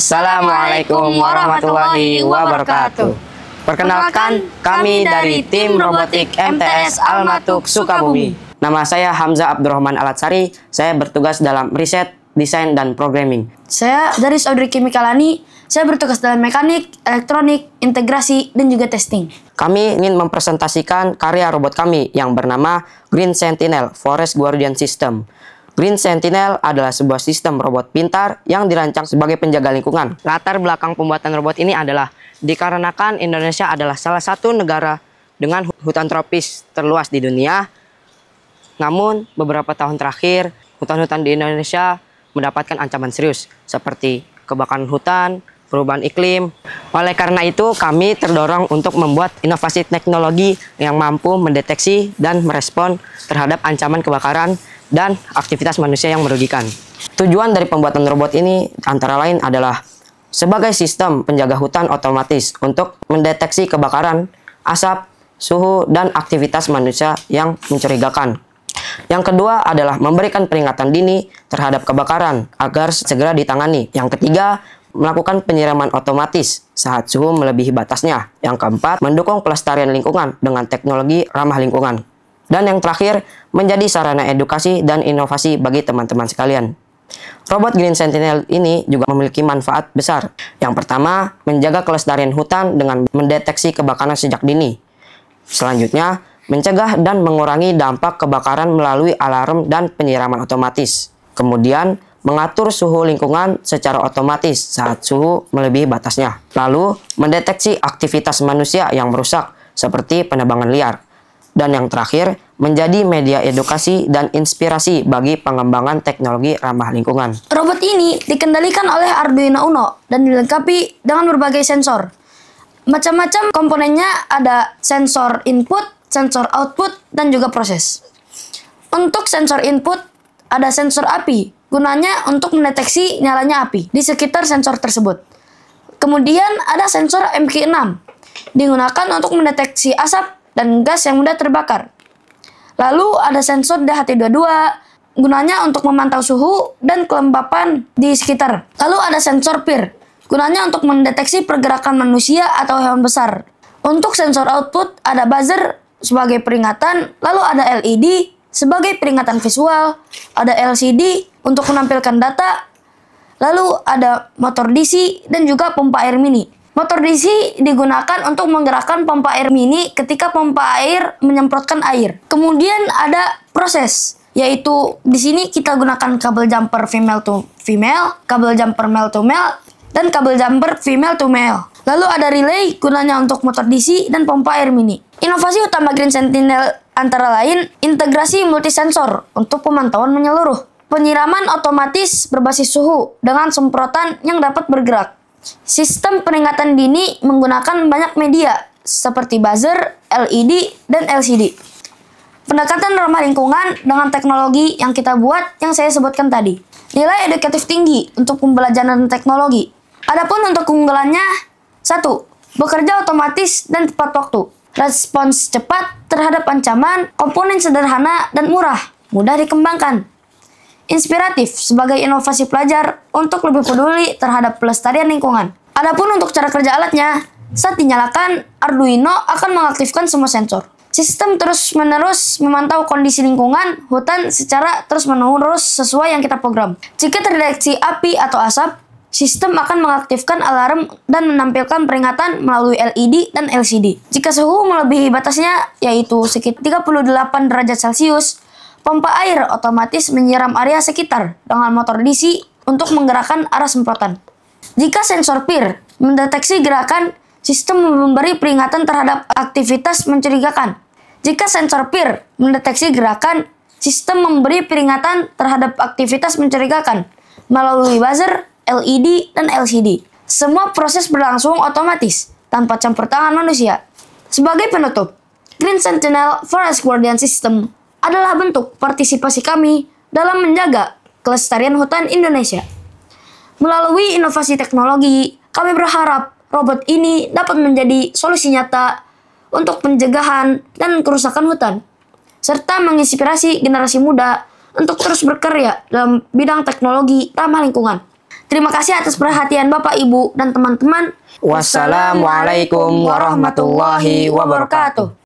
Assalamualaikum warahmatullahi wabarakatuh. Perkenalkan, kami dari tim robotik MTS Al-Matuk Sukabumi. Nama saya Hamzah Abdurrahman Alatsari. Saya bertugas dalam riset, desain, dan programming. Saya dari Audrey Kimikalani. Saya bertugas dalam mekanik, elektronik, integrasi, dan juga testing. Kami ingin mempresentasikan karya robot kami yang bernama Green Sentinel Forest Guardian System. Green Sentinel adalah sebuah sistem robot pintar yang dirancang sebagai penjaga lingkungan. Latar belakang pembuatan robot ini adalah dikarenakan Indonesia adalah salah satu negara dengan hutan tropis terluas di dunia. Namun, beberapa tahun terakhir, hutan-hutan di Indonesia mendapatkan ancaman serius seperti kebakaran hutan, perubahan iklim. Oleh karena itu, kami terdorong untuk membuat inovasi teknologi yang mampu mendeteksi dan merespon terhadap ancaman kebakaran dan aktivitas manusia yang merugikan. Tujuan dari pembuatan robot ini antara lain adalah sebagai sistem penjaga hutan otomatis untuk mendeteksi kebakaran, asap, suhu, dan aktivitas manusia yang mencurigakan. Yang kedua adalah memberikan peringatan dini terhadap kebakaran agar segera ditangani. Yang ketiga, melakukan penyiraman otomatis saat suhu melebihi batasnya. Yang keempat, mendukung pelestarian lingkungan dengan teknologi ramah lingkungan. Dan yang terakhir, menjadi sarana edukasi dan inovasi bagi teman-teman sekalian. Robot Green Sentinel ini juga memiliki manfaat besar. Yang pertama, menjaga kelestarian hutan dengan mendeteksi kebakaran sejak dini. Selanjutnya, mencegah dan mengurangi dampak kebakaran melalui alarm dan penyiraman otomatis. Kemudian, mengatur suhu lingkungan secara otomatis saat suhu melebihi batasnya. Lalu, mendeteksi aktivitas manusia yang merusak seperti penebangan liar. Dan yang terakhir, menjadi media edukasi dan inspirasi bagi pengembangan teknologi ramah lingkungan. Robot ini dikendalikan oleh Arduino Uno dan dilengkapi dengan berbagai sensor. Macam-macam komponennya, ada sensor input, sensor output, dan juga proses. Untuk sensor input, ada sensor api, gunanya untuk mendeteksi nyalanya api di sekitar sensor tersebut. Kemudian ada sensor MQ6, digunakan untuk mendeteksi asap dan gas yang mudah terbakar. Lalu ada sensor DHT22, gunanya untuk memantau suhu dan kelembapan di sekitar. Lalu ada sensor PIR, gunanya untuk mendeteksi pergerakan manusia atau hewan besar. Untuk sensor output ada buzzer sebagai peringatan, lalu ada LED sebagai peringatan visual, ada LCD untuk menampilkan data, lalu ada motor DC dan juga pompa air mini. Motor DC digunakan untuk menggerakkan pompa air mini ketika pompa air menyemprotkan air. Kemudian ada proses, yaitu di sini kita gunakan kabel jumper female to female, kabel jumper male to male, dan kabel jumper female to male. Lalu ada relay, gunanya untuk motor DC dan pompa air mini. Inovasi utama Green Sentinel antara lain integrasi multisensor untuk pemantauan menyeluruh, penyiraman otomatis berbasis suhu dengan semprotan yang dapat bergerak. Sistem peringatan dini menggunakan banyak media seperti buzzer, LED, dan LCD. Pendekatan ramah lingkungan dengan teknologi yang kita buat yang saya sebutkan tadi. Nilai edukatif tinggi untuk pembelajaran teknologi. Adapun untuk keunggulannya, 1. Bekerja otomatis dan tepat waktu. Respons cepat terhadap ancaman, komponen sederhana dan murah, mudah dikembangkan. Inspiratif sebagai inovasi pelajar untuk lebih peduli terhadap pelestarian lingkungan. Adapun untuk cara kerja alatnya, saat dinyalakan, Arduino akan mengaktifkan semua sensor. Sistem terus-menerus memantau kondisi lingkungan hutan secara terus-menerus sesuai yang kita program. Jika terdeteksi api atau asap, sistem akan mengaktifkan alarm dan menampilkan peringatan melalui LED dan LCD. Jika suhu melebihi batasnya, yaitu sekitar 38 derajat Celcius, pompa air otomatis menyiram area sekitar dengan motor DC untuk menggerakkan arah semprotan. Jika sensor PIR mendeteksi gerakan, sistem memberi peringatan terhadap aktivitas mencurigakan. Jika sensor PIR mendeteksi gerakan, sistem memberi peringatan terhadap aktivitas mencurigakan melalui buzzer, LED, dan LCD. Semua proses berlangsung otomatis tanpa campur tangan manusia. Sebagai penutup, Green Sentinel Forest Guardian System adalah bentuk partisipasi kami dalam menjaga kelestarian hutan Indonesia. Melalui inovasi teknologi, kami berharap robot ini dapat menjadi solusi nyata untuk pencegahan dan kerusakan hutan, serta menginspirasi generasi muda untuk terus berkarya dalam bidang teknologi ramah lingkungan. Terima kasih atas perhatian Bapak, Ibu, dan teman-teman. Wassalamualaikum warahmatullahi wabarakatuh.